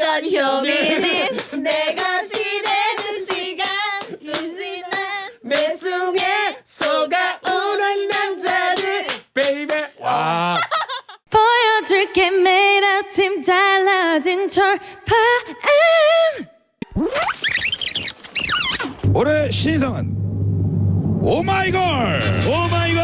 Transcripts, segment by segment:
효빈이 내가 시대는 시간 순진한 내 속에 속아오는 남자들 베이베. 와. 보여줄게 매일 아침 달라진 철파엠. 올해 신상은 오마이걸. 오마이걸.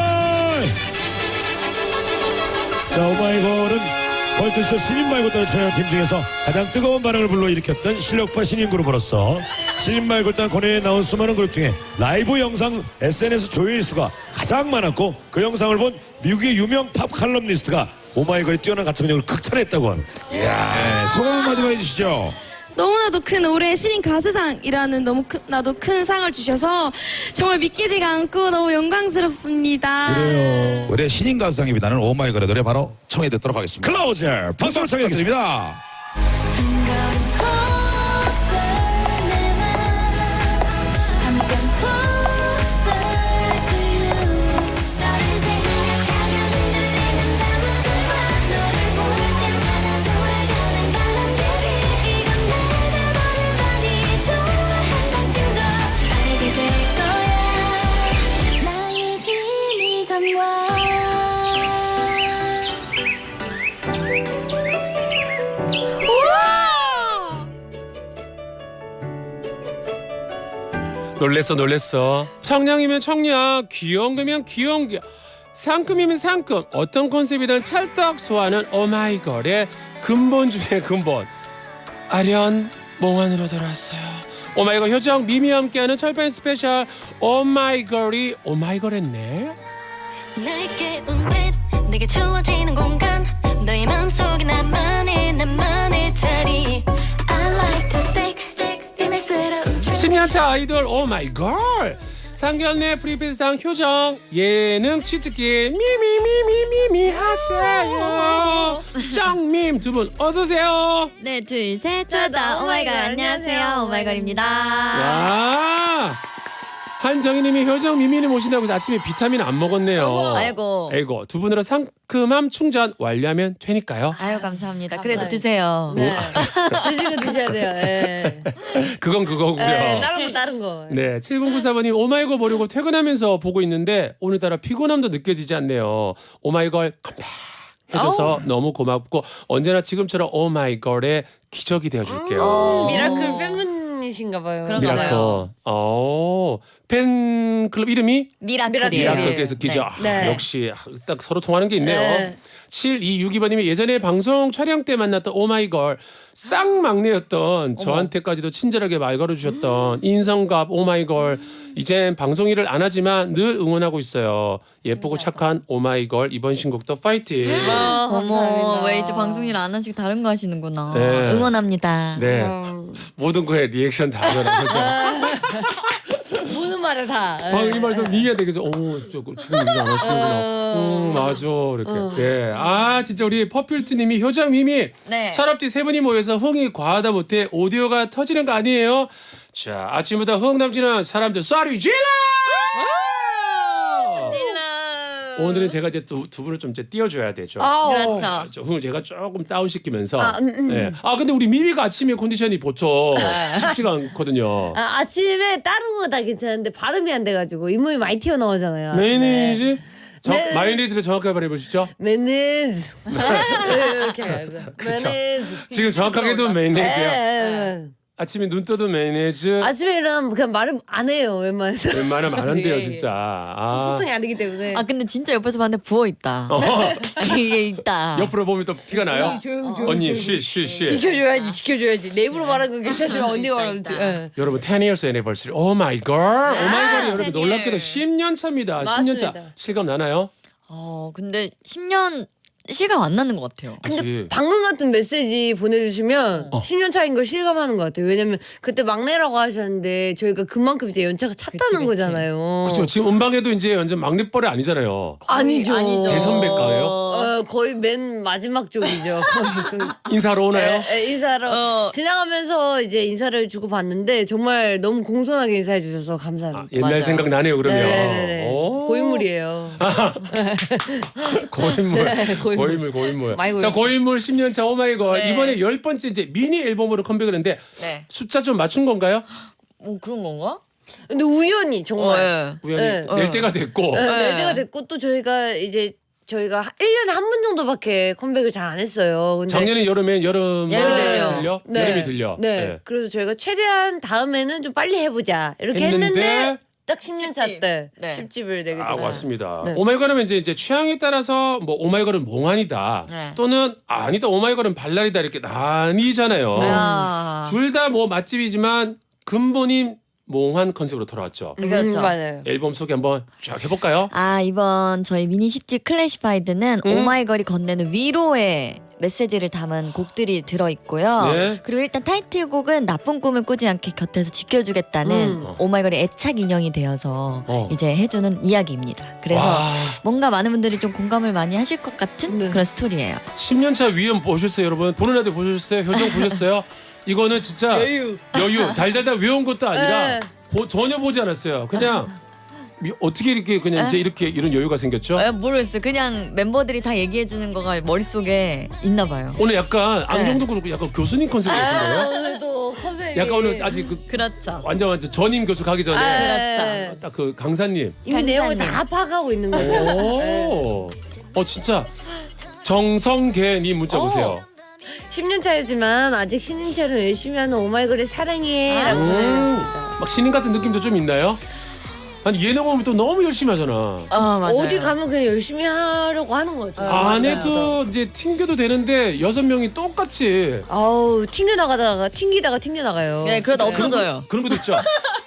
자, 오마이걸은 벌크쇼 신인 말고 딴 촬영팀 중에서 가장 뜨거운 반응을 불러일으켰던 실력파 신인 그룹으로서 신인 말고 딴 권해에 나온 수많은 그룹 중에 라이브 영상 SNS 조회수가 가장 많았고, 그 영상을 본 미국의 유명 팝 칼럼니스트가 오마이걸의 뛰어난 가창력을 극찬했다고 하는. 이야. 네, 소감 한마디만 해주시죠. 너무나도 큰 올해 신인 가수상이라는 나도 큰 상을 주셔서 정말 믿기지가 않고 너무 영광스럽습니다. 그래요. 올해 신인 가수상에 빛나는 오마이걸의 노래 바로 청해 듣도록 하겠습니다. 클로저 박수로 청해드립니다. 놀랬어. 청량이면 청량, 귀여운거면 귀여운겨, 상큼이면 상큼. 어떤 컨셉이든 찰떡 소화하는 오마이걸의 근본 중에 근본. 아련 몽환으로 돌아왔어요. 오마이걸 효정 미미와 함께하는 철판 스페셜 오마이걸이 오마이걸했네. 내게 온빛 내게 주어지는 공간 너의 맘속에 나만의 자리 I like to stick 비밀스러운 신년차 아이돌 오마이걸. 상견례 프리패스상 효정 예능 치트키 미미미미미미 하세요. 짱밈 두 분 어서 오세요. 네, 둘, 셋. 저도 오마이걸. 안녕하세요. 오마이걸입니다. 와. 한정희님이 효정 미미를 모신다고 해서 아침에 비타민 안 먹었네요. 아이고. 두 분으로 상큼함 충전 완료하면 되니까요. 아유, 감사합니다. 그래도 드세요. 네. 드시고 드셔야 돼요. 예. 그건 그거고요. 예, 다른 거. 네, 7094번님 오마이걸 보려고 퇴근하면서 보고 있는데 오늘따라 피곤함도 느껴지지 않네요. 오마이걸 컴백 해줘서 너무 고맙고 언제나 지금처럼 오마이걸의 기적이 되어줄게요. 미라클 팬분이신가 봐요. 그런가 봐요. 팬클럽 이름이 미라클이에요. 미라클께서 기적. 네. 역시 딱 서로 통하는 게 있네요. 네. 7262번님이 예전에 방송 촬영 때 만났던 오마이걸 쌍막내였던 저한테까지도 친절하게 말 걸어주셨던 인성갑 오마이걸. 이젠 방송 일을 안 하지만 늘 응원하고 있어요. 예쁘고 착한 오마이걸 이번 신곡도 파이팅. 어머, 왜 이제 방송일 안 하시고 다른 거 하시는구나. 네. 응원합니다. 네, 모든 거에 리액션 다 하는 거죠. 무슨 말에 다. 방금 이 말도 미미한테 그래서 지금 이거 안 하시는구나. 맞아 이렇게. 예. 아 진짜 우리 퍼퓰트님이 효정 미미 네. 철업디 세 분이 모여서 흥이 과하다 못해 오디오가 터지는 거 아니에요? 자 아침부터 흥 넘치는 사람들 쏘리 질러! 오늘은 제가 이제 두 분을 좀 이제 띄워줘야 되죠. 그렇죠. 저 흥을 제가 조금 다운시키면서. 네. 아 근데 우리 미미가 아침에 컨디션이 보통 쉽지가 않거든요. 아침에 다른 거 다 괜찮은데 발음이 안 돼가지고 잇몸이 많이 튀어나오잖아요. 아침에. 메이니즈? 네. 마요네즈를 정확하게 말해보시죠. 메네즈. 이렇게 해야죠. 메네즈. 지금 정확하게도 메이네즈야. 예. 아침에 눈 떠도 메이네즈. 아침에 일어나면 그냥 말을 안 해요. 웬만해서. 웬만하면 안 한대요 예, 예. 진짜. 저 소통이 안 되기 때문에. 아, 근데 진짜 옆에서 봤는데 부어있다. 이게 있다. 옆으로 보면 또 티가 나요? 조용. 언니 쉬. 지켜줘야지. 내 입으로 말하는 건 괜찮지만 언니가 말하면 예. 여러분 10 years anniversary. 오 마이 걸. 오 마이 걸이 여러분 10 놀랍게도 years. 10년 차입니다. 10년 차. 맞습니다. 실감 나나요? 근데 10년 실감 안 나는 것 같아요. 근데 그치. 방금 같은 메시지 보내주시면 10년 차인 걸 실감하는 것 같아요. 왜냐면 그때 막내라고 하셨는데 저희가 그만큼 이제 연차가 찼다는 그치. 거잖아요. 그렇죠. 지금 음방에도 이제 완전 막내뻘이 아니잖아요. 아니죠. 대선배가예요? 거의 맨 마지막 쪽이죠. 인사로 오나요? 인사로 지나가면서 이제 인사를 주고 봤는데 정말 너무 공손하게 인사해 주셔서 감사합니다. 옛날 맞아요. 생각 나네요 그러면. 네네네. 오. 고인물이에요. 고인물. 네, 고인물. 많이 자, 고였어요. 고인물 10년차 오마이걸 네. 이번에 10번째 이제 미니 앨범으로 컴백을 했는데 네. 숫자 좀 맞춘 건가요? 뭐 그런 건가? 근데 우연히 정말 예. 우연히 네. 낼 때가 됐고. 낼 때가 됐고 또 저희가 1년에 한 번 정도밖에 컴백을 잘 안 했어요. 근데 작년에 여름에 여름이 들려. 들려? 네. 여름이 들려. 네. 그래서 저희가 최대한 다음에는 좀 빨리 해보자 이렇게 했는데 딱 10년차 10집. 때 네. 10집을 내게 아 됐어요. 맞습니다. 네. 오마이걸은 이제 취향에 따라서 뭐 오마이걸은 몽환이다 네. 또는 아니다 오마이걸은 발랄이다 이렇게 나뉘잖아요. 아. 둘 다 뭐 맛집이지만 근본인 몽환 컨셉으로 돌아왔죠. 그렇죠. 맞아요. 앨범 소개 한번 쫙 해볼까요? 아 이번 저희 미니 10집 클래시파이드는 오마이걸이 건네는 위로의 메시지를 담은 곡들이 들어있고요. 네. 그리고 일단 타이틀곡은 나쁜 꿈을 꾸지 않게 곁에서 지켜주겠다는 오마이걸의 애착 인형이 되어서 이제 해주는 이야기입니다. 그래서 와, 뭔가 많은 분들이 좀 공감을 많이 하실 것 같은 네. 그런 스토리예요. 10년차 위험 보셨어요 여러분? 보는 라디오 보셨어요? 효정 보셨어요? 이거는 진짜 여유. 달달달 외운 것도 아니라 네. 전혀 보지 않았어요. 그냥 어떻게 이렇게 그냥 이제 이렇게 이런 여유가 생겼죠? 모르겠어요. 그냥 멤버들이 다 얘기해주는 거가 머릿속에 있나 봐요. 오늘 약간 안경도 그렇고 약간 교수님 컨셉 같은데요? 오늘도 컨셉이 약간 오늘 아직 그 그렇죠. 완전 전임 교수 가기 전에 그렇죠. 딱 그 강사님. 이미 내용을 강사님. 다 파악하고 있는 거죠. 네. 오, 진짜 정성계님 문자 보세요. 10년 차이지만 아직 신인처럼 열심히 하는 오마이걸의 사랑해라고 보내주셨습니다. 막 신인 같은 느낌도 좀 있나요? 아니 예능 보면 또 너무 열심히 하잖아. 맞아요. 어디 가면 그냥 열심히 하려고 하는 거죠. 안 해도 이제 튕겨도 되는데 6명이 똑같이 아우 튕기다가 튕겨나가요. 네, 그러다 없어져요. 그런 것도 있죠.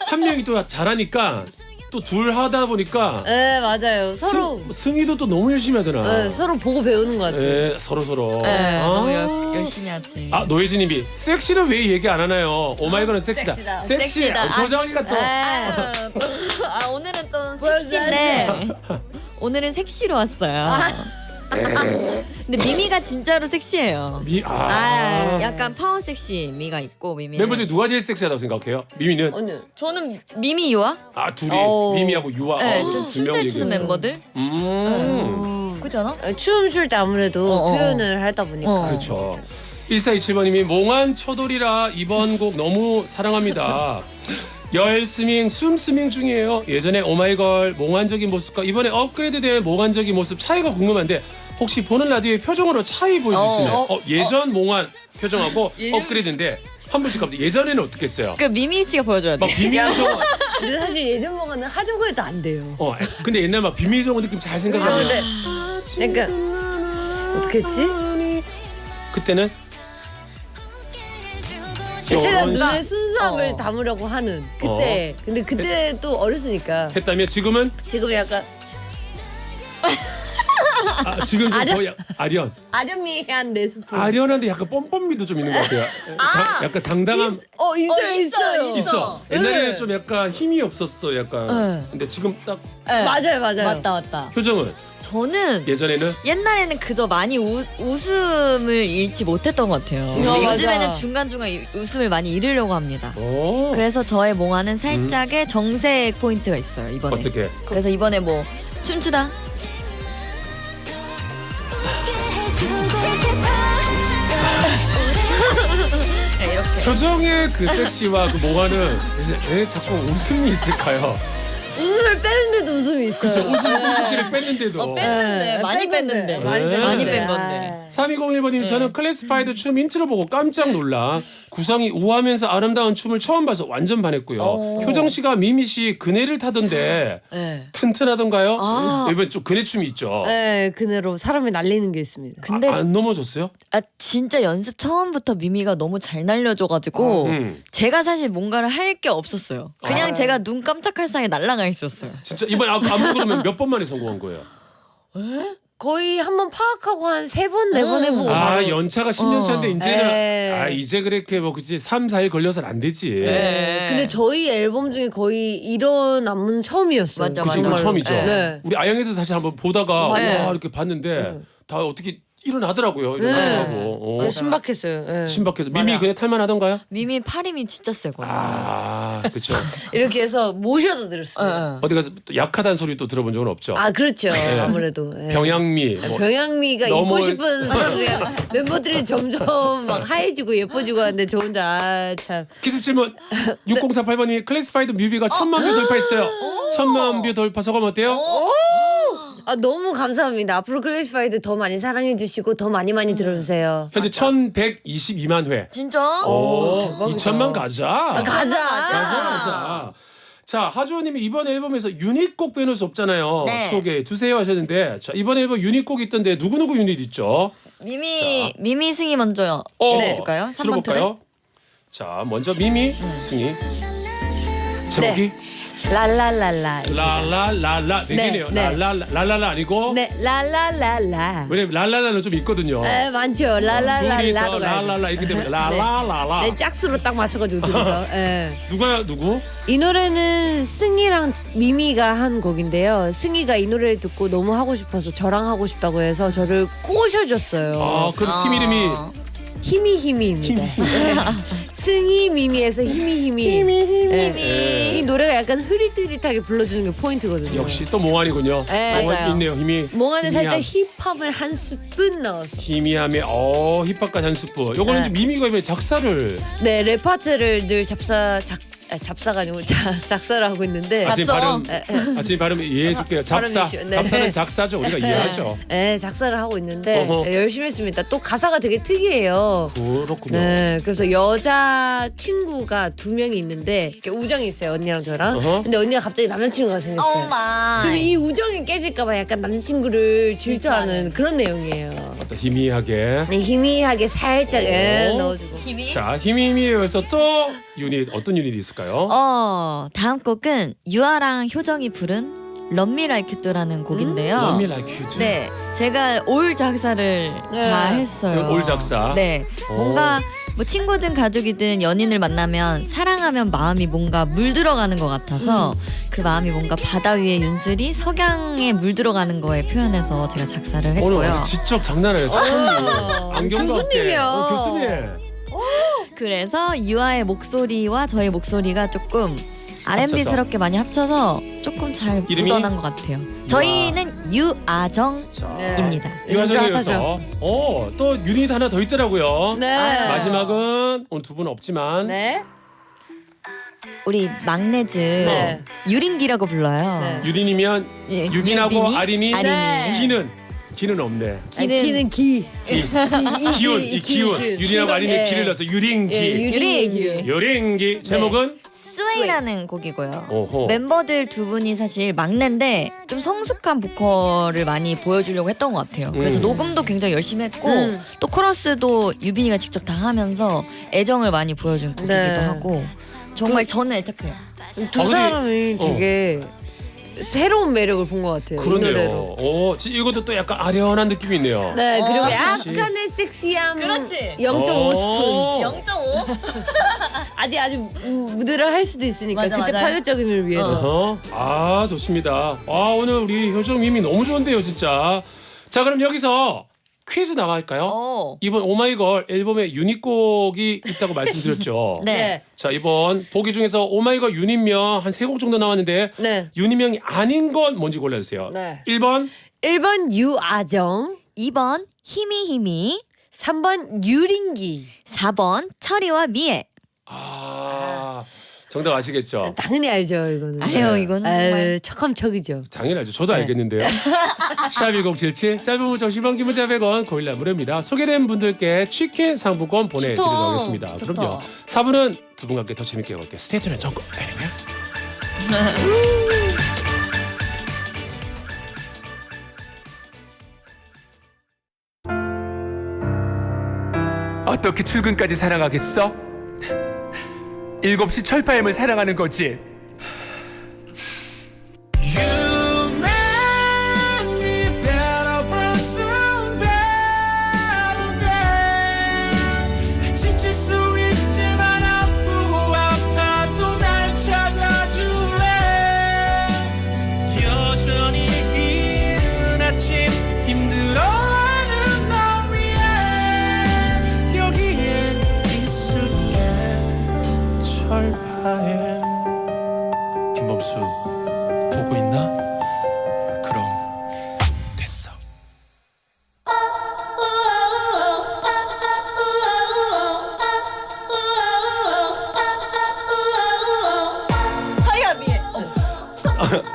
한 명이 또 잘하니까 또 둘 하다 보니까 네 맞아요. 서로 승희도 또 너무 열심히 하잖아. 네, 서로 보고 배우는 것 같아요. 네, 서로. 네, 너무 아. 열심히 하지. 아 노예진님이 섹시는 왜 얘기 안 하나요? 오마이걸은 섹시다. 섹시다. 섹시. 섹시다. 표정이가 또. 오늘은 좀 보여줘야 섹시인데 오늘은 섹시로 왔어요. 근데 미미가 진짜로 섹시해요. 약간 파워 섹시 미가 있고 미미. 멤버 중에 누가 제일 섹시하다고 생각해요? 미미는? 어느 저는 미미 유아? 아 둘이 오. 미미하고 유아. 네, 두 좀 명 춤잘 추는 얘기했어요. 멤버들. 그렇잖아? 춤 출 때 아무래도 표현을 하다 보니까 그렇죠. 1427번님이 몽환 초돌이라 이번 곡 너무 사랑합니다. 열스밍 숨스밍 중이에요. 예전에 오마이걸 몽환적인 모습과 이번에 업그레이드된 몽환적인 모습 차이가 궁금한데 혹시 보는 라디오의 표정으로 차이 보여주시나요? 예전 몽환 표정하고 업그레이드인데 한 분씩 갑자기 예전에는 어떻게 했어요? 그 미미 씨가 보여줘야 돼. 막 비밀정 근데 사실 예전 먹어는 하려고 해도 안 돼요. 근데 옛날 막 비밀정원 느낌 잘 생각하면 근데 약간 어떻게 했지? 그때는 최대한 이런 눈에 순수함을 담으려고 하는 그때. 근데 그때 또 어렸으니까 했다면 지금은 지금 약간 지금 좀 거의 아련. 아련미한 내 소품. 아련한데 약간 뻔뻔미도 좀 있는 것 같아요. 약간 당당함 있어요. 있어. 옛날에는 좀 약간 힘이 없었어. 약간. 근데 지금 딱 맞아요. 맞다. 표정은 저는 예전에는 옛날에는 그저 많이 웃음을 잃지 못했던 것 같아요. 근데 맞아. 요즘에는 중간중간 웃음을 많이 잃으려고 합니다. 오. 그래서 저의 몽환은 살짝의 정색 포인트가 있어요 이번에. 어떻게? 그래서 이번에 뭐 춤추다 네, 이렇게. 표정의 그 섹시와 그 몽환은 왜 자꾸 웃음이 있을까요? 웃음을 빼는데도 웃음이 있어요. 그쵸 웃음기를 뺐는데도. 뺐는데 많이 뺐는데 많이 뺀 건데. 3201번님 저는 클래시파이드 춤 인트로 보고 깜짝 놀라 구성이 우아하면서 아름다운 춤을 처음 봐서 완전 반했고요. 효정 씨가 미미 씨 그네를 타던데 네. 튼튼하던가요? 아. 이번 좀 그네 춤이 있죠. 네, 그네로 사람을 날리는 게 있습니다. 근데 안 넘어졌어요? 진짜 연습 처음부터 미미가 너무 잘 날려줘가지고 제가 사실 뭔가를 할 게 없었어요. 그냥 제가 눈 깜짝할 사이에 날아가 있었어요. 진짜 이번에 안무 그러면 몇 번 만에 성공한 거예요? 거의 한번 파악하고 한 3번, 4번 해보고 바로 연차가 10년 차인데 이제는 네. 이제 그렇게 뭐 그치 3, 4일 걸려서는 안 되지. 근데 저희 앨범 중에 거의 이런 안무는 처음이었어요. 맞아, 그치 이건 정말로. 처음이죠. 네. 우리 아영에서 사실 한번 보다가 맞아요. 와 이렇게 봤는데 다 어떻게 일어나더라고요. 일어나더라고. 진짜 신박했어요. 예. 신박해서 미미 그냥 탈만하던가요? 미미 팔 힘이 진짜 세거든요. 그렇죠. 이렇게 해서 모셔다 드렸습니다. 어디 가서 또 약하다는 소리 또 들어본 적은 없죠. 아 그렇죠. 아무래도 예. 병양미. 뭐 병양미가 너무- 입고 싶은 사람들이 멤버들이 점점 막 하얘지고 예뻐지고 하는데 저 혼자 참. 기습 질문 6048번님이 클래시파이드 뮤비가 1000만 뷰 돌파했어요. 1000만 뷰 돌파 소감 어때요? 아 너무 감사합니다. 앞으로 클래시파이드 더 많이 사랑해 주시고 더 많이 들어주세요. 현재 1122만 회. 진짜? 오, 대박이다. 2000만 가자. 가자. 자, 하주호님이 이번 앨범에서 유닛곡 빼놓을 수 없잖아요. 네. 소개해 주세요 하셨는데, 자 이번 앨범 유닛곡 있던데 누구 유닛 있죠? 미미 승희 먼저 해줄까요? 3번 트랙. 들어볼까요? 자, 먼저 미미 승희. 제목이 랄랄랄라. 라라라라 네 개네요. 네. 라라라라 아니고. 네 랄랄랄라. 왜냐면 랄라라는 좀 있거든요. 에 많죠. 둘이서 랄랄랄라로 가야죠. 라라라 이기 때문에 라라라라. 네 짝수로 딱 맞춰가지고 둘이서. 예. 누구? 이 노래는 승희랑 미미가 한 곡인데요. 승희가 이 노래를 듣고 너무 하고 싶어서 저랑 하고 싶다고 해서 저를 꼬셔줬어요. 아, 그럼 팀 이름이 히미입니다. 승희 미미에서 히미. 네. 이 노래가 약간 흐릿흐릿하게 불러주는 게 포인트거든요. 역시 또 몽환이군요. 네, 몽환 맞아요. 있네요. 힘이. 몽환에 살짝 희미함. 힙합을 한 스푼 넣어서. 희미함에 힙합까지 한 스프. 요거는 네. 이제 미미가 이번에 작사를 네, 랩 파트를 늘 잡사가 아니고 작사를 하고 있는데. 아침 발음 에. 아침 발음 이해해 줄게요. 잡사. 발음 이슈. 네. 잡사는 작사죠. 우리가 이해하죠. 네, 작사를 하고 있는데 어허. 네, 열심히 했습니다. 또 가사가 되게 특이해요. 그렇군요. 네, 그래서 여자 친구가 2명이 있는데 이렇게 우정이 있어요, 언니랑 저랑. 어허. 근데 언니가 갑자기 남자친구가 생겼어요. 엄마. 그럼 이 우정이 깨질까봐 약간 남자친구를 질투하는 그런 내용이에요. 어떤 희미하게. 네, 희미하게 살짝 오. 넣어주고. 힘이. 자, 희미희미에서 또 유닛 어떤 유닛이 있을까요? 다음 곡은 유아랑 효정이 부른 Love Me Like You Do라는 곡인데요. Love Me Like You Do. 네, 제가 올 작사를 네. 다 했어요. 올 작사. 네, 오. 뭔가 뭐 친구든 가족이든 연인을 만나면 사랑하면 마음이 뭔가 물들어가는 것 같아서 그 마음이 뭔가 바다 위에 윤슬이 석양에 물들어가는 거에 표현해서 제가 작사를 오늘 했고요. 완전 지적 장난 아니에요. 안경도 교수님이요. 없게. 교수님. 그래서 유아의 목소리와 저의 목소리가 조금 R&B스럽게 많이 합쳐서 조금 잘 이름이? 묻어난 것 같아요. 저희는 유아정입니다. 자, 네. 유아정이어서 또 유닛 하나 더 있더라고요. 네. 마지막은 오늘 두 분 없지만 네. 우리 막내즈 네. 유린기라고 불러요. 네. 유린이면 예, 유빈하고 유빈이? 아린이 아린이. 기는 없네. 기는 기. 기운 이 기운 유린하고 아린이 예. 기를 넣어서 유린기. 예, 유린기. 유린기 제목은 스웨이라는 곡이고요. 오호. 멤버들 두 분이 사실 막내인데 좀 성숙한 보컬을 많이 보여주려고 했던 것 같아요. 그래서 녹음도 굉장히 열심히 했고 또 코러스도 유빈이가 직접 다 하면서 애정을 많이 보여준 곡이기도 네. 하고 정말 저는 애착해요. 두 사람이 되게 새로운 매력을 본 것 같아요. 이 노래로. 그러네요. 이것도 또 약간 아련한 느낌이 있네요. 네, 그리고 역시. 약간의 섹시함. 그렇지. 0.5스푼. 0.5? 아직 무대를 할 수도 있으니까 맞아, 그때 맞아요. 파격적임을 위해서. 좋습니다. 오늘 우리 효정 미미 너무 좋은데요, 진짜. 자, 그럼 여기서 퀴즈 나갈까요? 이번 오마이걸 앨범에 유닛곡이 있다고 말씀드렸죠. 네. 자, 이번 보기 중에서 오마이걸 유닛명 한 3곡 정도 나왔는데 네. 유닛명이 아닌 건 뭔지 골라주세요. 네. 1번 1번 유아정, 2번 희미희미, 3번 유린기. 4번 철이와 미애. 정답 아시겠죠? 당연히 알죠, 이거는. 아유 이거는 정말 아유, 척함 척이죠. 당연히 알죠. 저도 알겠는데요. 샵1077 짧은 문자 10원 긴 문자 100원 고일라 무료입니다. 소개된 분들께 치킨 상품권 보내드리도록 하겠습니다. 좋다. 그럼요. 4부는 두 분과 함께 더 재밌게 해볼게요. 스테이트는 전국 어떻게 출근까지 사랑하겠어? 7시 철파엠을 사랑하는 거지. 여전히 이른 아침 힘들어하는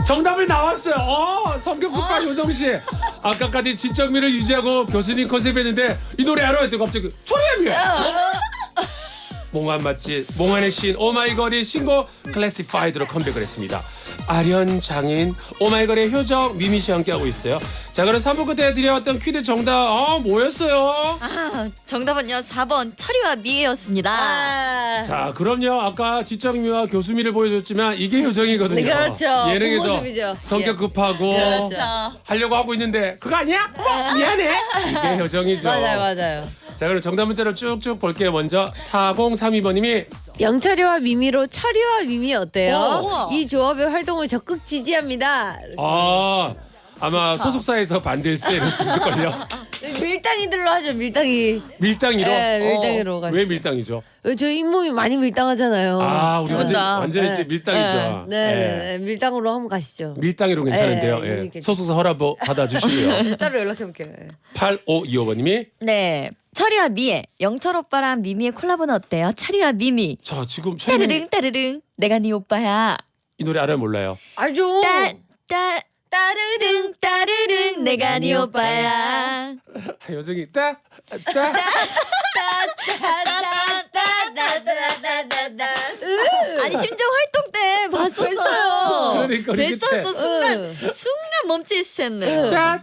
정답이 나왔어요. 성격 급한 요정 씨. 아까까지 지적미를 유지하고 교수님 컨셉했는데 이 노래 알아야 돼 갑자기 초리함이야. 몽환 맛집 몽환의 신 오마이걸이 신곡 클래시파이드로 컴백을 했습니다. 아련 장인 오마이걸의 효정 미미 씨와 함께하고 있어요. 자 그럼 3부 그때 드려왔던 퀴즈 정답 뭐였어요? 정답은요 4번 철이와 미애였습니다. 자 그럼요 아까 지적미와 교수미를 보여줬지만 이게 효정이거든요. 네, 그렇죠. 예능에서 그 모습이죠. 성격 급하고 그렇죠. 하려고 하고 있는데 그거 아니야? 미안해. 이게 효정이죠. 맞아요. 자 그럼 정답 문자를 쭉쭉 볼게요. 먼저 4032번님이 영철이와 미미로 철이와 미미 어때요? 우와. 이 조합의 활동을 적극 지지합니다. 아마 소속사에서 반대일세 이랬을걸요. 밀당이들로 하죠. 밀당이. 밀당이로? 네, 밀당이로 가시죠. 왜 밀당이죠? 저희 잇몸이 많이 밀당하잖아요. 우리 완전 네. 밀당이죠. 네. 밀당으로 한번 가시죠. 밀당이로 괜찮은데요. 네, 예. 괜찮아요. 소속사 허락 받아주시고요. 따로 연락해볼게요. 8525번님이 네. 철이와 미애, 영철 오빠랑 미미의 콜라보는 어때요? 철이와 미미. 자 지금 최근에 따르릉 따르릉 내가 네 오빠야. 이 노래 알아요 몰라요? 알죠. 따르릉 따르릉 내가 네 오빠야. 여정이 아니 심지어 활동 때 봤었어요. 그러니까 우리 그때. 됐었어 순간 멈칫했네. 내가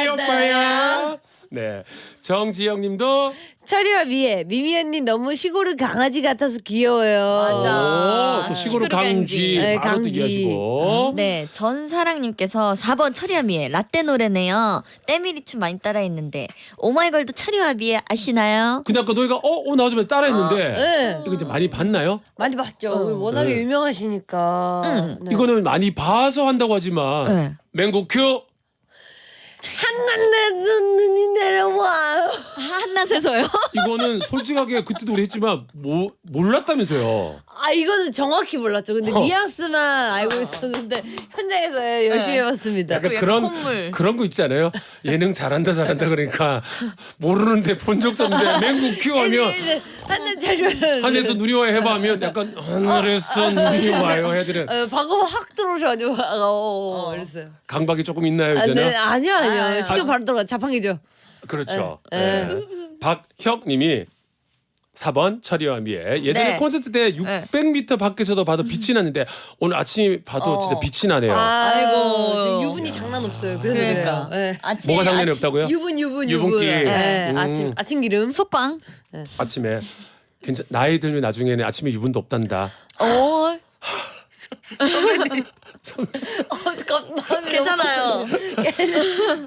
이 오빠야. 네 정지영님도 철이와 미미 언니 너무 시골의 강아지 같아서 귀여워요. 맞아. 또 시골 시골 강지 네, 바로 또 강지. 이해하시고 네, 전사랑님께서 4번 철이와 미애 라떼 노래네요. 때밀이 춤 많이 따라했는데 오마이걸도 철이와 미애 아시나요? 근데 아까 너희가 나오자마자 따라했는데 네. 이거 이제 많이 봤나요? 많이 봤죠. 워낙에 네. 유명하시니까. 네. 이거는 많이 봐서 한다고 하지만 네. 맹구 큐 한낮에 눈이 내려와. 한낮에서요? 이거는 솔직하게 그때도 우리 했지만 몰랐다면서요. 이거는 정확히 몰랐죠. 근데 뉘앙스만 알고 있었는데 현장에서 열심히 해봤습니다. 약간 약간 콧물. 그런 거 있잖아요. 예능 잘한다 그러니까 모르는데 본 적도 없는데 맹구 큐 하면 한낮 잘 줘요. 하늘에서 눈이 와요 해봐 하면 약간 하늘에서 눈이 와요 해드려. 방금 확 들어오셔가지고 이랬어요. 강박이 조금 있나요 이제는? 네, 아니요. 신경 바로 들어가. 자판기죠. 그렇죠. 네. 네. 박혁님이 4번 철이와 미애 예전에 네. 콘서트 때 600m 밖에서도 봐도 빛이 났는데 오늘 아침에 봐도 진짜 빛이 나네요. 아이고. 지금 유분이 장난 없어요. 그래서 그러니까. 그래요. 네. 뭐가 장난이 없다고요? 유분기. 네. 아침 기름. 속광. 아침에 나이 들면 나중에는 아침에 유분도 없단다. 괜찮아요.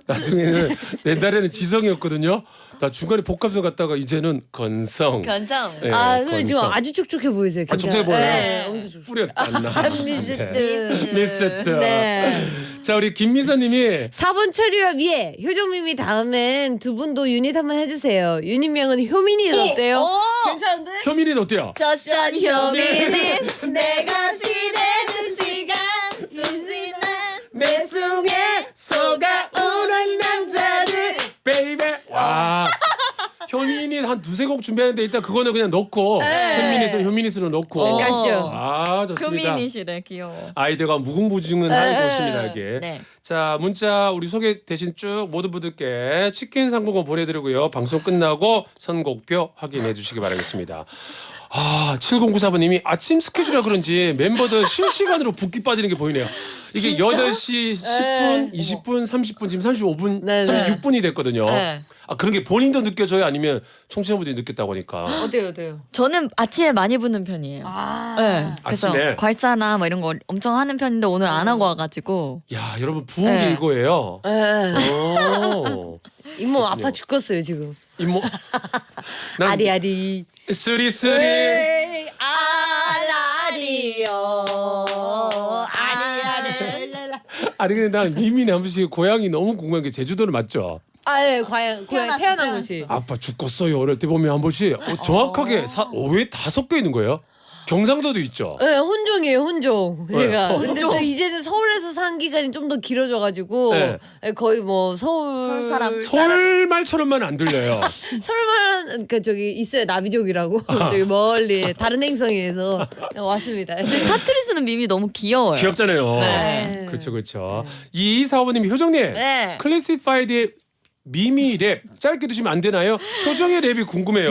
나중에는 옛날에는 지성이었거든요. 나 중간에 복합성 갔다가 이제는 건성. 견성. 네, 선생님 지금 건성. 아주 촉촉해 보이세요. 촉촉해 보여요. 네, 엄청 촉촉해. 뿌렸잖아. 미스트. 미스트. 네. 자 우리 김미선님이 4번 철이와 미애 효정님이 다음엔 두 분도 유닛 한번 해주세요. 유닛명은 효민이 어때요? 괜찮은데? 효민이는 어때요? 저싼 효민이 내가 시대는 시간 순진한 내 속에 속아오는 남자를 베이베. 와 효민이 한 두세 곡 준비하는데 일단 그거는 그냥 넣고 현민이에서 효민이스로 넣고 가시죠. 좋습니다. 효민이시래 귀여워. 아이들과 무궁무진한 곳입니다 이게. 네. 자 문자 우리 소개 대신 쭉 모든 분들께 치킨 상품권 보내드리고요. 방송 끝나고 선곡표 확인해 주시기 바라겠습니다. 7094번님이 아침 스케줄이라 그런지 멤버들 실시간으로 붓기 빠지는 게 보이네요. 이게 8시 10분, 20분, 30분, 지금 35분, 네, 36분이 됐거든요. 네. 그런 게 본인도 느껴져요? 아니면 청취자분들이 느꼈다고 하니까? 어때요? 저는 아침에 많이 붓는 편이에요. 네. 그래서 아침에? 괄사나 뭐 이런 거 엄청 하는 편인데 오늘 안 하고 와가지고. 야 여러분 부은 게 네. 이거예요. 오. 잇몸 아파 죽겠어요 지금. 이모 난 아리아리. 쓰리쓰리 아니 근데 난 미미네 한 번씩 고향이 너무 궁금한 게 제주도는 맞죠? 예, 고향 태어난 곳이. 아빠 죽겠어요 어릴 때 보면 한 번씩 정확하게 왜 다 섞여 있는 거예요? 경상도도 있죠. 네, 혼종이에요, 혼종. 제가. 네. 근데 또 이제는 서울에서 산 기간이 좀 더 길어져가지고 네. 거의 뭐 서울 사람. 서울말처럼만 안 들려요. 서울말은 그러니까 저기 있어요, 나비족이라고 저기 멀리 다른 행성에서 왔습니다. 사투리 쓰는 밈이 너무 귀여워요. 귀엽잖아요. 네. 그렇죠, 그렇죠. 이사오버님 효정님, 네. 클래시파이드의 미미 랩 짧게 두시면 안 되나요? 효정의 랩이 궁금해요.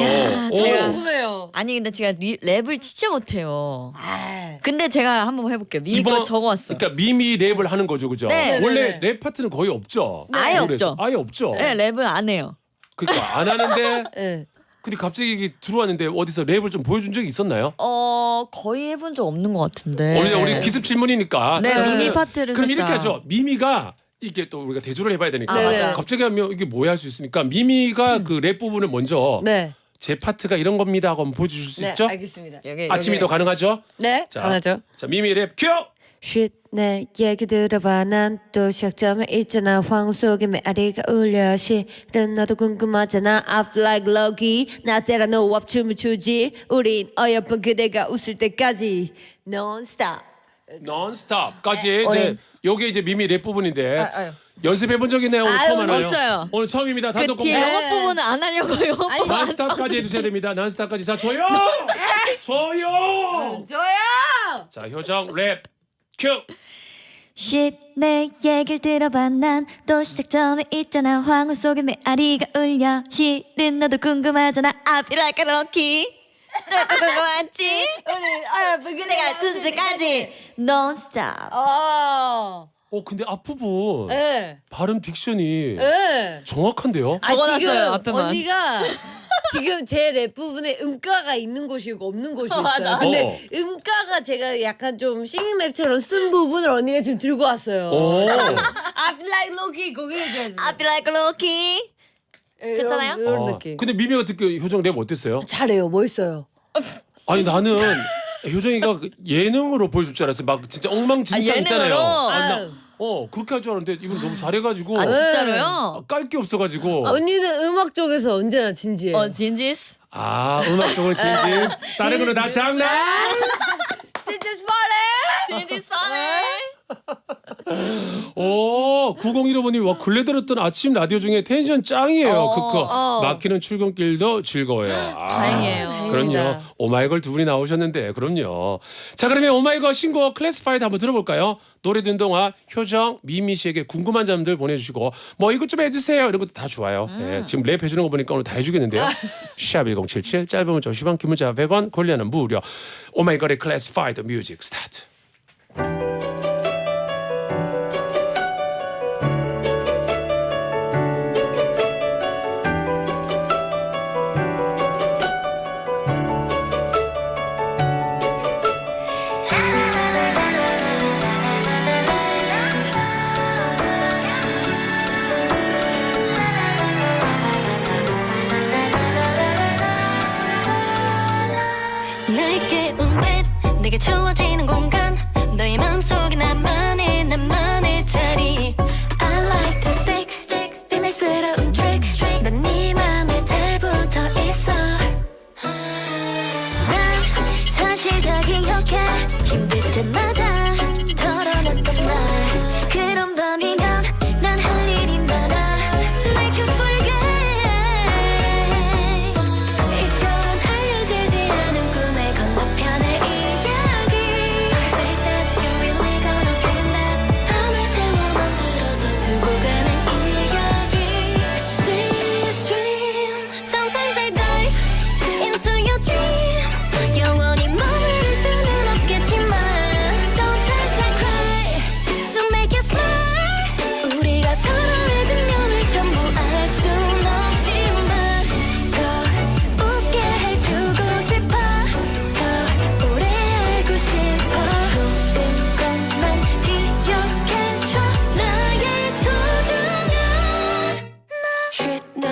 저도 오. 궁금해요. 아니 근데 제가 랩을 진짜 못해요. 아, 근데 제가 한번 해볼게요. 미미 거 적어왔어요. 그러니까 미미 랩을 하는 거죠, 그죠? 네. 원래 네네네. 랩 파트는 거의 없죠. 아예 노래에서. 없죠. 아예 없죠. 네, 랩을 안 해요. 그러니까 안 하는데, 네. 근데 갑자기 이게 들어왔는데 어디서 랩을 좀 보여준 적이 있었나요? 거의 해본 적 없는 것 같은데. 우리 기습 질문이니까. 네, 자, 미미 파트를 그럼 살짝. 이렇게 하죠. 미미가 이게 또 우리가 대조를 해봐야 되니까 아, 맞아. 갑자기 하면 이게 뭐야 할 수 있으니까 미미가 그 랩 부분을 먼저 네. 제 파트가 이런 겁니다 하고 한번 보여주실 수 네, 있죠? 알겠습니다. 아침이도 가능하죠? 네, 자, 가능하죠. 자 미미 랩 큐! 쉿, 내 얘기 들어봐. 난 또 시작점에 있잖아. 황 속에 메아리가 울려. 실은 너도 궁금하잖아. I feel like Loki. 나 때라 노업 춤을 추지. 우린 어여쁜 그대가 웃을 때까지 non-stop. 논스톱까지 네, 이제 어린. 요게 이제 미미 랩 부분인데 아유. 연습해 본 적 있나요? 오늘 아유, 처음 하나요? 없어요. 오늘 처음입니다. 그 단독 뒤에 공개. 영어 부분은 안 하려고요. 아니, 논스톱까지 해주셔야 됩니다. 논스톱까지. 자 조용! 조용! 저요! 자 효정 랩 큐! 쉿, 내 얘길 들어봐. 난 또 시작점에 있잖아. 황혼 속에 메아리가 울려. 실은 너도 궁금하잖아. I feel like a Loki. 너도 궁금하지? 우리 어여쁜 내가 웃을 때까지 non-stop. 근데 앞부분 네. 발음 딕션이 네. 정확한데요? 적어놨어요, 지금 앞에만. 언니가 지금 제 랩 부분에 음가가 있는 곳이고 없는 곳이 있어요. 맞아. 근데 음가가 제가 약간 좀 싱잉 랩처럼 쓴 부분을 언니가 지금 들고 왔어요. 오. I feel like Loki 거기를 해줘야 돼. I feel like a Loki. 괜찮아요? 이런 느낌. 근데 미미가 듣기 효정 랩 어땠어요? 잘해요. 멋있어요. 아니 나는 효정이가 그 예능으로 보여줄 줄 알았어요. 막 진짜 엉망진창 있잖아요. 예능으로? 아니, 그렇게 할 줄 알았는데 이분 너무 잘해가지고 아 진짜로요? 깔 게 없어가지고 언니는 음악 쪽에서 언제나 진지해요. 진지스. 음악 쪽으로 진지 다른 거는 다 장난. 진지스 파래. 진지스 파네. 9015번님 와 근래 들었던 아침 라디오 중에 텐션 짱이에요. 크크 어. 막히는 출근길도 즐거워요. 다행이에요. 그럼요. 다행이다. 오마이걸 두 분이 나오셨는데 그럼요. 자 그러면 오마이걸 신곡 클래시파이드 한번 들어볼까요? 노래 듣는 동안 효정, 미미 씨에게 궁금한 점들 보내주시고 뭐 이것 좀 해주세요 이런 것도 다 좋아요. 예, 지금 랩 해주는 거 보니까 오늘 다 해주겠는데요. 샵1077 짧은 문자 50원 긴 문자 100원 권리하는 무료. 오마이걸의 클래시파이드 뮤직 스타트. 날 깨운 랩 내게 주어지는 공간 너의 맘속에 나만의 자리 I like to stick 비밀스러운 trick 난 네 맘에 잘 붙어있어 난 사실 다 기억해 힘들 때마다 털어놨던 말 그런 밤이면 난 할 일이 많아 Like you forget 이건 알려지지 않은 꿈의 건너편의 이야기 I think that you really gonna dream that 밤을 새워 만들어서 두고 가는 이야기 Sweet dream Sometimes I dive into your dream 영원히 머무를 수는 없겠지만 Sometimes I cry to make you smile 우리가 서로의 뒷면을 전부 알 순 없지만 더 웃게 해주고 싶어 더 오래 알고 싶어 좋은 것만 기억해줘 나의 소중한 쉿, 내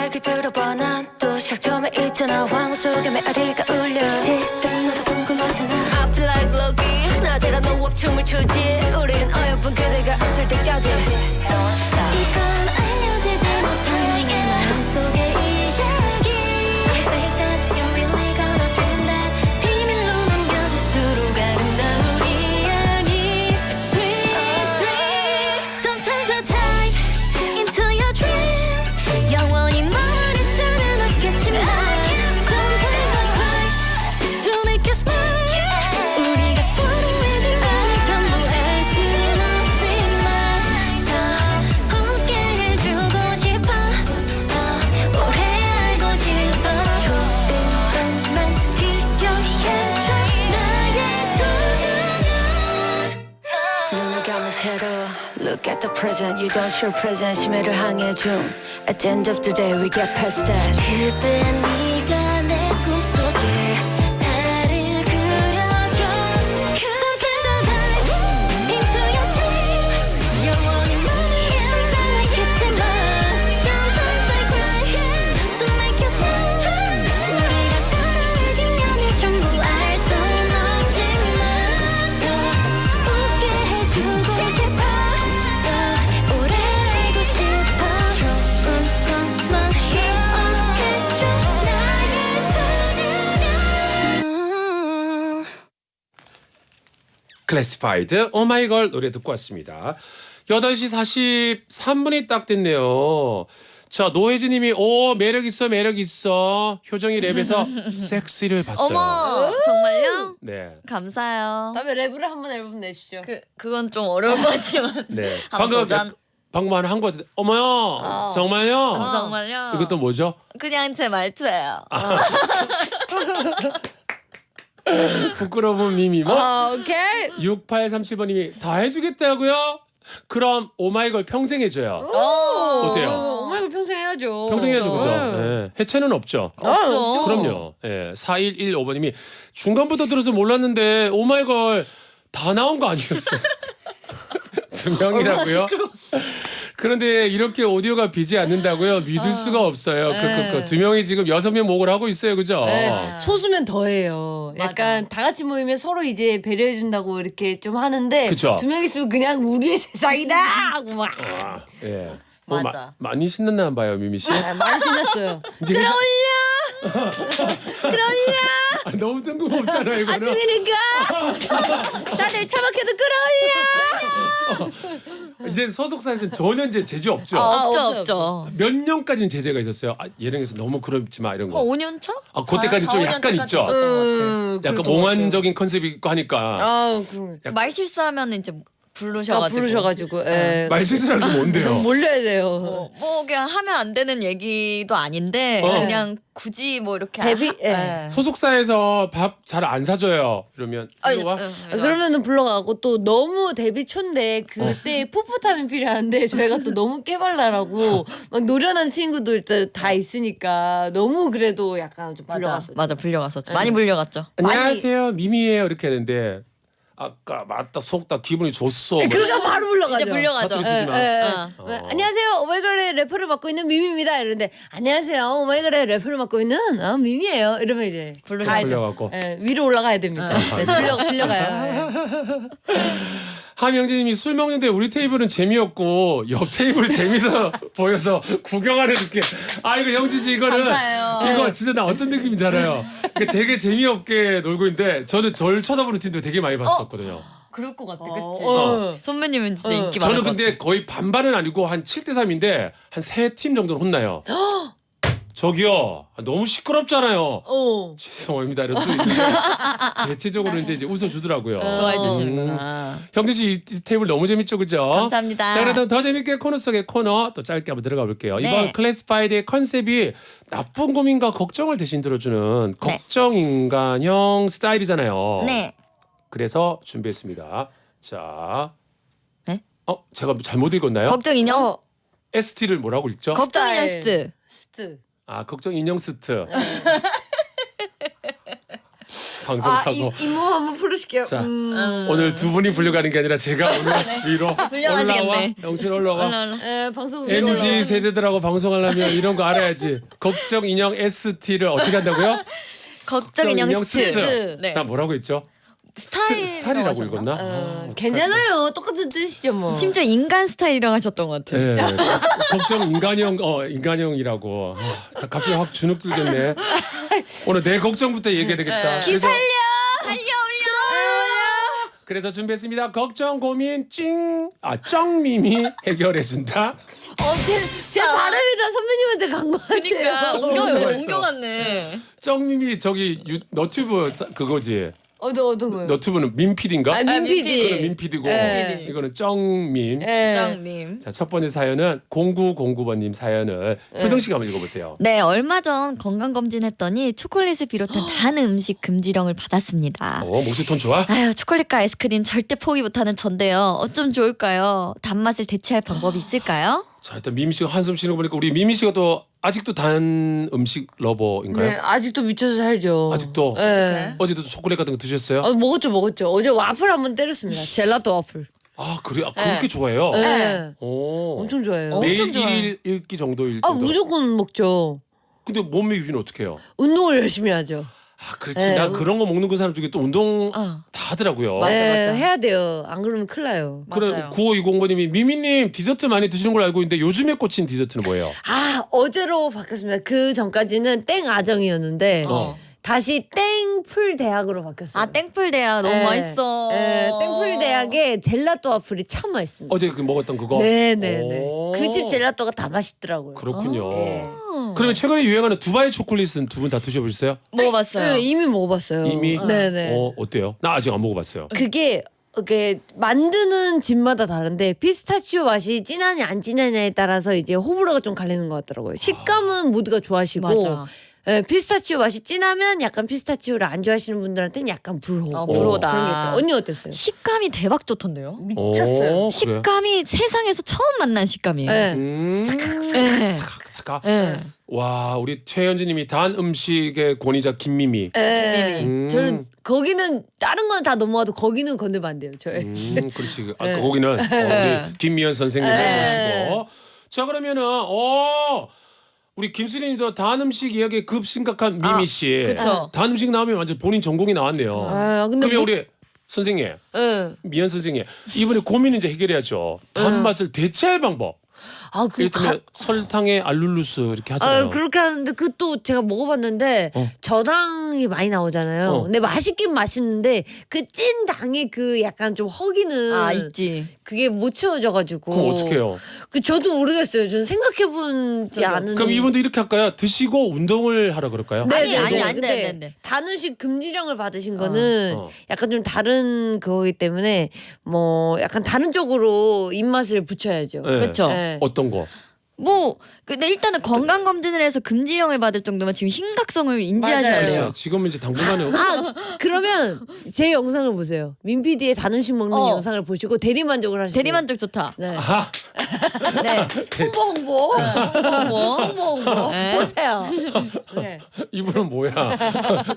얘기 들어봐 난 또 시작점에 있잖아 황혼 속에 메아리가 울려 실은 너도 궁금하잖아 I feel like Loki 나대로 노업 춤을 추지 우린 어여쁜 그대가 웃을 때까지 이건 알려지지 못한 너의 마음속의 이야기 I think that you really gonna dream that 비밀로 남겨둔 look at the present You don't show present 심해를 향해 중 At the end of the day we get past that 그때 네가 내 꿈속에 나를 그려줘 Cause I'm getting high into your dream 영원히 많이 있지 않겠지만 Sometimes I cry to make you smile 우리가 살아온 인연이 전부 알 순 없지만 더 웃게 해주고 싶어 더 오래 알고 싶어 좋은 것만 기억해줘 나의 소중한 클래시파이드 오마이걸 노래 듣고 왔습니다. 8시 43분이 딱 됐네요. 자, 노혜진님이 오 매력 있어 매력 있어 효정이 랩에서 섹시를 봤어요. 어머 정말요? 네, 감사해요. 다음에 랩으로 한번 앨범 내주시죠 그건 좀 어려울 것 같지만 네. 한번 도전. 방금 하나 한거 같은데 어머요 정말요? 정말요? 이것도 뭐죠? 그냥 제 말투예요. 부끄러운 미미 뭐? 오케이 6837번님이 다 해주겠다고요? 그럼 오마이걸 평생 해줘요. 어때요? 오마이걸 평생 해야죠 평생 해야죠, 그죠? 네. 해체는 없죠. 없죠. 그럼요. 예, 4115번님이 중간부터 들어서 몰랐는데 오마이걸 다 나온 거 아니었어요? 두 명이라고요? 그런데 이렇게 오디오가 비지 않는다고요? 믿을 수가 없어요. 두 명이 지금 6명 목을 하고 있어요, 그죠? 네, 소수면 더해요. 약간 다 같이 모이면 서로 이제 배려해준다고 이렇게 좀 하는데 그쵸. 두 명 있으면 그냥 우리의 세상이다 하고 막 아, 예. 맞아. 많이 신났나 봐요, 미미 씨. 많이 신났어요. 이제 아, 너무 뜬금없잖아요, 이거는. 아침이니까 다들 차 막혀도 끌어올려. 이제 소속사에서는 전혀 이제 제재 없죠. 없죠 없어요, 없죠. 몇 년까지는 제재가 있었어요. 아, 예능에서 너무 그렇지 마 이런 거. 5년 차? 아, 그때까지 좀 약간 있죠. 약간 몽환적인 컨셉이 있고 하니까 아 그럼 말 실수하면 이제 부르셔가지고. 부르셔가지고 예. 말실수라는 게 뭔데요? 몰려야 돼요. 뭐 그냥 하면 안 되는 얘기도 아닌데 그냥 굳이 뭐 이렇게 데뷔, 예. 네. 소속사에서 밥 잘 안 사줘요. 이러면 이리 와. 그러면은 불러가고 또 너무 데뷔 초인데 그때 풋풋함이 필요한데 저희가 또 너무 깨발랄하고 막 노련한 친구들 다 있으니까 너무 그래도 약간 좀 불려갔어요. 맞아 불려갔었죠. 많이 불려갔죠. 안녕하세요, 미미예요. 이렇게 하는데 아까 맞다 속다 기분이 좋소. 그러니까 바로 불러가죠. 이제 불려가죠. 사투리 쓰지 마. 안녕하세요 오마이걸의 래퍼를 맡고 있는 미미입니다 이러는데 안녕하세요 오마이걸의 래퍼를 맡고 있는 미미예요 이러면 이제 가야죠. 불려갖고. 예, 위로 올라가야 됩니다. 네, 불려가요. 하명진님이 술 먹는데 우리 테이블은 재미없고 옆 테이블 재미서 보여서 구경하는 느낌. 아 이거 영진 씨 이거는 감사해요. 이거 진짜 나 어떤 느낌인지 알아요. 되게 재미없게 놀고 있는데 저는 절 쳐다보는 팀도 되게 많이 봤었거든요. 그럴 것 같아, 그치? 어. 선배님은 진짜 인기 많을 저는 것 근데 거의 반반은 아니고 한 7대3인데 한 3팀 정도는 혼나요. 저기요 너무 시끄럽잖아요. 죄송합니다. 이런 또 있는데 대체적으로 이제 웃어주더라고요. 같아. 좋아해 주시는구나. 형진 씨 이 테이블 너무 재밌죠, 그죠? 감사합니다. 자, 그럼 더 재밌게 코너 속의 코너 또 짧게 한번 들어가 볼게요. 네. 이번 클래스파이드의 컨셉이 나쁜 고민과 걱정을 대신 들어주는 네. 걱정 인간형 스타일이잖아요. 네. 그래서 준비했습니다. 자, 네? 제가 잘못 읽었나요? 걱정 인형? ST를 뭐라고 읽죠? 걱정 인형 스타일. 스트. 스트. 아, 걱정 인형 스트. 방송 사고. 이모 한번 부르실게요. 자, 오늘 두 분이 불려가는 게 아니라 제가 오늘 위로 불려가시겠네. 올라와. 영신 올라와. 방송 MZ 세대들하고 방송하려면 이런 거 알아야지. 걱정 인형 ST를 어떻게 한다고요? 걱정 인형 스트. 네. 나 뭐라고 했죠? 스타일이라고 하셨나? 읽었나? 괜찮아요. 똑같은 뜻이죠 뭐. 심지어 인간 스타일이라고 하셨던 것 같아요. 네. 걱정 인간형이라고. 갑자기 확 주눅 들겠네. 오늘 내 걱정부터 얘기해야 되겠다. 기살려. 그래서 준비했습니다. 걱정 고민 쩡미미 해결해준다. 제 바람이 다 선배님한테 간 것 같아요. 그러니까 옮겨갔어. 옮겨갔네. 쩡미미 저기 너튜브 그거지. 어떤 거요? 너튜브는 민피디인가? 민피디. 이거는 민피디고 예. 이거는 쩡밈. 짱님. 자, 첫 번째 사연은 0909번님 사연을 효정 씨가 한번 읽어보세요. 네, 얼마 전 건강검진했더니 초콜릿을 비롯한 단 음식 금지령을 받았습니다. 목소리 톤 좋아? 아유, 초콜릿과 아이스크림 절대 포기 못하는 전데요. 어쩜 좋을까요? 단맛을 대체할 방법이 있을까요? 자, 일단 미미 씨가 한숨 쉬는 거 보니까 우리 미미 씨가 또 아직도 단 음식 러버인가요? 네, 아직도 미쳐서 살죠. 아직도? 네. 어제도 초콜릿 같은 거 드셨어요? 먹었죠. 어제 와플 한번 때렸습니다. 젤라또 와플. 아, 그래요? 그렇게 좋아해요? 네. 오. 엄청 좋아해요. 매일 엄청 좋아요. 1일 읽기 정도일 정도. 무조건 먹죠. 근데 몸매 유지는 어떻게 해요? 운동을 열심히 하죠. 아, 그렇지. 네. 나 그런 거 먹는 그 사람 중에 또 운동 어. 다 하더라고요. 맞아, 네, 맞아. 해야 돼요. 안 그러면 큰일 나요. 그래, 맞아요. 9520번님이 미미님 디저트 많이 드시는 걸로 알고 있는데 요즘에 꽂힌 디저트는 뭐예요? 어제로 바뀌었습니다. 그 전까지는 땡 아정이었는데 어. 다시 땡풀 대학으로 바뀌었어요. 아, 땡풀 대야 너무 네. 맛있어. 네, 땡풀 대학의 젤라또 와플이 참 맛있습니다. 어제 그 먹었던 그거? 네네네. 오. 그 집 젤라또가 다 맛있더라고요. 그렇군요. 네. 그러면 최근에 유행하는 두바이 초콜릿은 두 분 다 드셔보셨어요? 먹어봤어요. 네, 이미 먹어봤어요. 이미? 네네. 어때요? 나 아직 안 먹어봤어요. 그게 만드는 집마다 다른데 피스타치오 맛이 진하냐 안 진하냐에 따라서 이제 호불호가 좀 갈리는 것 같더라고요. 식감은 모두가 좋아하시고 맞아. 예, 피스타치오 맛이 진하면 약간 피스타치오를 안 좋아하시는 분들한테는 약간 불호. 불호다. 그런 게 있죠. 언니 어땠어요? 식감이 대박 좋던데요? 미쳤어요. 그래요? 식감이 세상에서 처음 만난 식감이에요. 네. 네. 사각. 네. 와, 우리 최현진님이 단 음식의 권위자 김미미. 예. 저는 거기는 다른 건 다 넘어와도 거기는 건들면 안 돼요. 그렇지. 네. 거기는 우리 김미연 선생님 해주시고. 자, 그러면은 우리 김수린이도 단 음식 이야기에 급 심각한 미미 씨. 그쵸. 단 음식 나오면 완전 본인 전공이 나왔네요. 근데 그러면 우리 선생님, 미연 선생님, 이번에 고민 이제 해결해야죠. 단맛을 대체할 방법. 일종의 설탕에 알룰루스 이렇게 하잖아요. 그렇게 하는데 그 또 제가 먹어봤는데 저당이 많이 나오잖아요. 근데 맛있긴 맛있는데 그 찐 당의 그 약간 좀 허기는 있지. 그게 못 채워져가지고. 그럼 어떡해요? 저도 모르겠어요. 저는 생각해본지 않은. 그럼 이분도 이렇게 할까요? 드시고 운동을 하라 그럴까요? 네, 아니, 네. 안 돼, 근데 안 돼. 단 음식 금지령을 받으신 거는 어. 약간 좀 다른 그거기 때문에 뭐 약간 다른 쪽으로 입맛을 붙여야죠. 네. 그쵸. 네. 어떤 거? 근데 일단은 건강검진을 해서 금지령을 받을 정도면 지금 심각성을 인지하셔야 맞아요. 돼요. 그렇죠. 지금은 이제 당분간은 그러면 제 영상을 보세요. 민PD의 단 음식 먹는 어. 영상을 보시고 대리만족을 하시고. 대리만족 좋다. 네. 아하. 네. 홍보. 홍보. 네. 보세요. 네. 이분은 뭐야?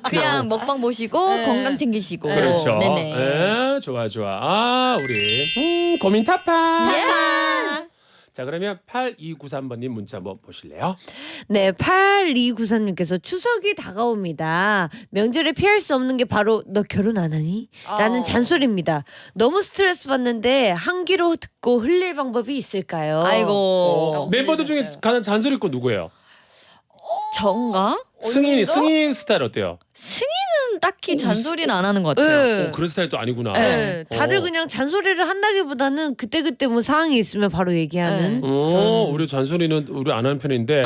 그냥 먹방 보시고 건강 챙기시고. 그렇죠. 네네. 네, 좋아. 우리 고민 타파. 자, 그러면 8293번님 문자 한번 보실래요? 네, 8293님께서 추석이 다가옵니다. 명절에 피할 수 없는 게 바로 너 결혼 안 하니? 라는 잔소리입니다. 너무 스트레스 받는데 한 귀로 듣고 흘릴 방법이 있을까요? 아이고. 멤버들 중에 보내주셨어요. 가장 잔소리꾼 누구예요? 저인가? 승희 스타일 어때요? 승희는 딱히 잔소리는 안 하는 것 같아요. 네. 그런 스타일도 아니구나. 네, 다들 어. 그냥 잔소리를 한다기보다는 그때그때 뭐 상황이 있으면 바로 얘기하는. 우리 잔소리는 우리 안 하는 편인데.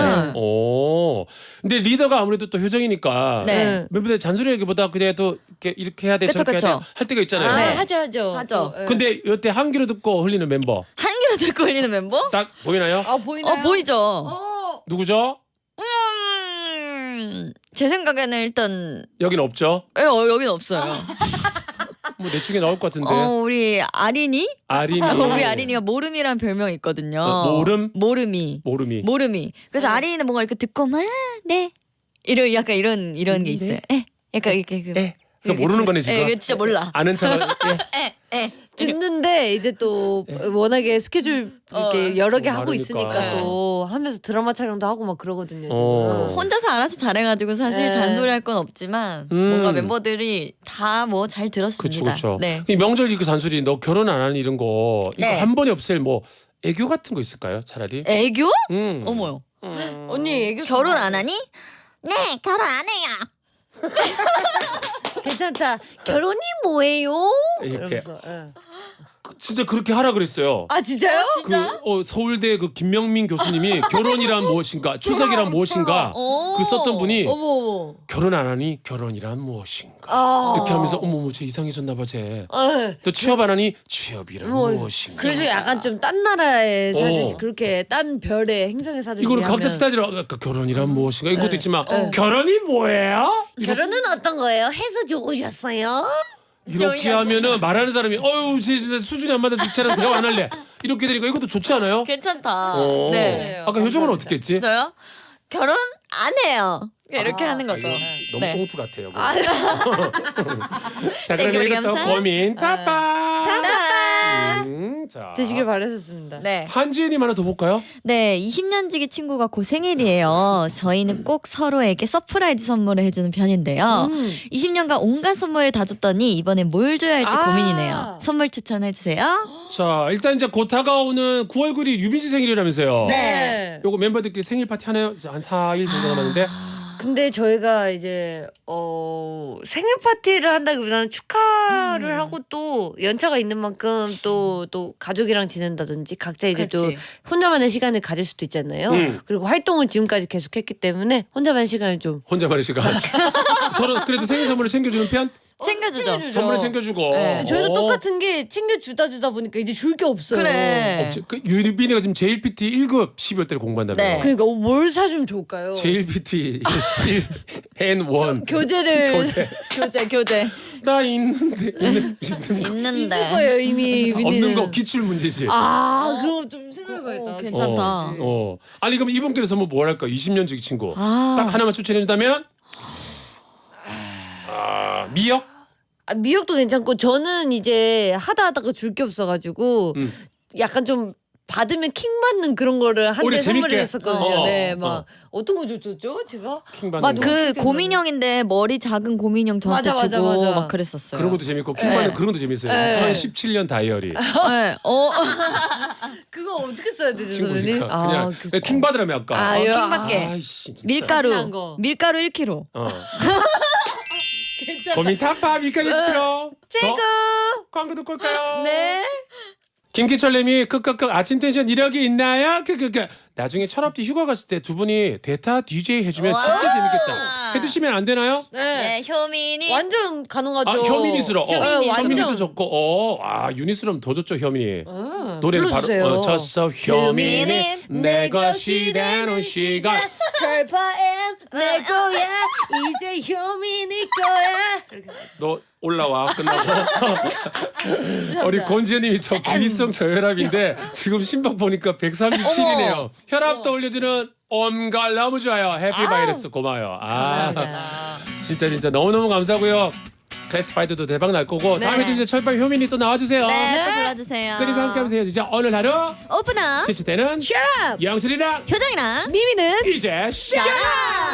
근데 리더가 아무래도 또 효정이니까 네. 멤버들 잔소리하기보다 그래도 이렇게 해야 돼 그쵸, 저렇게 해야 그쵸. 돼 할 때가 있잖아요. 네. 하죠. 하죠. 네. 근데 이때 한 귀로 듣고 흘리는 멤버 한 귀로 듣고 흘리는 멤버? 딱 보이나요? 보이나요? 보이죠. 누구죠? 제 생각에는 일단 여긴 없죠. 여긴 없어요. 뭐 내 중에 나올 것 같은데. 우리 아린이? 아린이. 우리 아린이가 모름이라는 별명이 있거든요. 모름? 모름이. 그래서 아린이는 뭔가 이렇게 듣고 네. 약간 이런 게 있어요. 약간 이렇게 그러니까 모르는 거네 지금. 진짜 몰라. 아는 척을. 듣는데 이제 또 워낙에 스케줄 이렇게 여러 개 하고 많으니까. 있으니까 또 하면서 드라마 촬영도 하고 막 그러거든요. 지금. 혼자서 알아서 잘해가지고 사실 네. 잔소리할 건 없지만 뭔가 멤버들이 다 뭐 잘 들었습니다. 그렇죠. 네. 이 명절 그 잔소리 너 결혼 안 하는 이런 거 이거 네. 한 번에 없앨 뭐 애교 같은 거 있을까요? 차라리. 애교? 음. 어머요. 언니 애교 결혼 안 하니? 네, 결혼 안 해요. 괜찮다. 결혼이 뭐예요? 이렇게. 이러면서, 예. 진짜 그렇게 하라 그랬어요. 아 진짜요? 서울대 그 김명민 교수님이 결혼이란 무엇인가, 추석이란 무엇인가 그 썼던 분이 어머. 결혼 안 하니 결혼이란 무엇인가 아. 이렇게 하면서 어머 쟤 이상해졌나 봐 쟤. 어. 또 취업 안 하니 취업이란 무엇인가. 그래서 약간 좀 딴 나라에 사듯이 어. 그렇게 딴 별의 행성에 사듯이 이거는 각자 하면. 스타일대로 아까 결혼이란 무엇인가 이것도 네. 있지만 결혼이 뭐예요? 결혼은 어떤 거예요? 해서 좋으셨어요? 이렇게 하면은 말하는 사람이 어유 진짜 수준이 안 맞아서 주차라서 대화 안 할래 이렇게 되니까 이것도 좋지 않아요? 괜찮다. 어. 네. 아까 효정은 어떻게 했지? 저요? 결혼 안 해요. 이렇게 하는 거죠. 너무 네. 꽁투 같아요. 자 그럼 땡큐, 이것도 감사. 고민 파파. 자 되시길 바라셨습니다. 네. 한지은님 하나 더 볼까요? 네, 20년 지기 친구가 곧 생일이에요. 저희는 꼭 서로에게 서프라이즈 선물을 해주는 편인데요. 20년간 온갖 선물을 다 줬더니 이번엔 뭘 줘야 할지 아. 고민이네요. 선물 추천해주세요. 자 일단 이제 곧 다가오는 9월 9일 유빈 씨 생일이라면서요. 네. 요거 멤버들끼리 생일 파티 하나요? 이제 한 4일 정도 남았는데 근데 저희가 이제 생일 파티를 한다기보다는 축하를 하고 또 연차가 있는 만큼 또 가족이랑 지낸다든지 각자 이제 또 그렇지. 혼자만의 시간을 가질 수도 있잖아요. 그리고 활동을 지금까지 계속했기 때문에 혼자만의 시간을 좀 혼자만의 시간. 서로 그래도 생일 선물을 챙겨주는 편? 챙겨주죠. 선물을 챙겨주고. 네. 저희도 어. 똑같은 게 챙겨주다 보니까 이제 줄 게 없어요. 그래. 없지. 그 유빈이가 지금 JLPT 1급 12월 달에 공부한다며요. 네. 그러니까 뭘 사주면 좋을까요? JLPT 1N1 교재를 교재. 나 있는데 있는데. 있을 거예요 이미 없는 민희는. 거 기출 문제지. 그거 좀 생각해봐야겠다. 괜찮다. 아니 그럼 이분께서 선물 뭘 할까? 20년 지기 친구. 아. 딱 하나만 추천해준다면 미역? 미역도 괜찮고 저는 이제 하다가 줄 게 없어가지고 약간 좀 받으면 킹 받는 그런 거를 오히려 한대 재밌게. 선물했었거든요. 네, 막 어. 어떤 거 줬죠? 제가 킹 받는 맞아. 거. 그 어떻게 고민형인데 머리 작은 고민형 저한테 맞아, 주고 맞아. 막 그랬었어요. 그런 것도 재밌고 킹 받는 그런 것도 재밌어요. 네. 2017년 다이어리. 네. 그거 어떻게 써야 되죠, 친구니까 선생님? 그냥 킹 받으라며 아까. 아, 킹 아, 받게. 아이씨, 진짜. 진한 거. 밀가루 1kg. 괜찮아. 고민 타파 밀가루 1kg. 최고. 광고 듣고 올까요? 네. 김기철님이 크크크 아침 텐션 이력이 있나요? 크크크 나중에 철업디 휴가 갔을 때 두 분이 대타 DJ 해주면 진짜 재밌겠다. 해주시면 안 되나요? 네. 효민이. 완전 가능하죠. 아 효민이스러. 효민이. 효민이도 완전. 좋고. 유니스럼 더 좋죠 효민이. 노래를 불러주세요. 바로 쳤어 효민이 효민이 내 것이 되는 시간. 철파엠 내 거야 이제 효민이 거야. 너 올라와 끝나고. 우리 권지현님이 저 기립성 저혈압인데 지금 심박 보니까 137이네요. 혈압도 올려주는 온걸 너무 좋아요. 해피바이러스 고마워요. 진짜 너무너무 감사하고요. 클래스파이드도 대박 날 거고 다음에도 이제 철발 효민이 또 나와주세요. 네, 또 불러주세요. 끝에서 함께 하면서 이제 오늘 하루 오픈업. 시치때는 영철이랑 효정이랑 미미는 이제 시작. 샤라.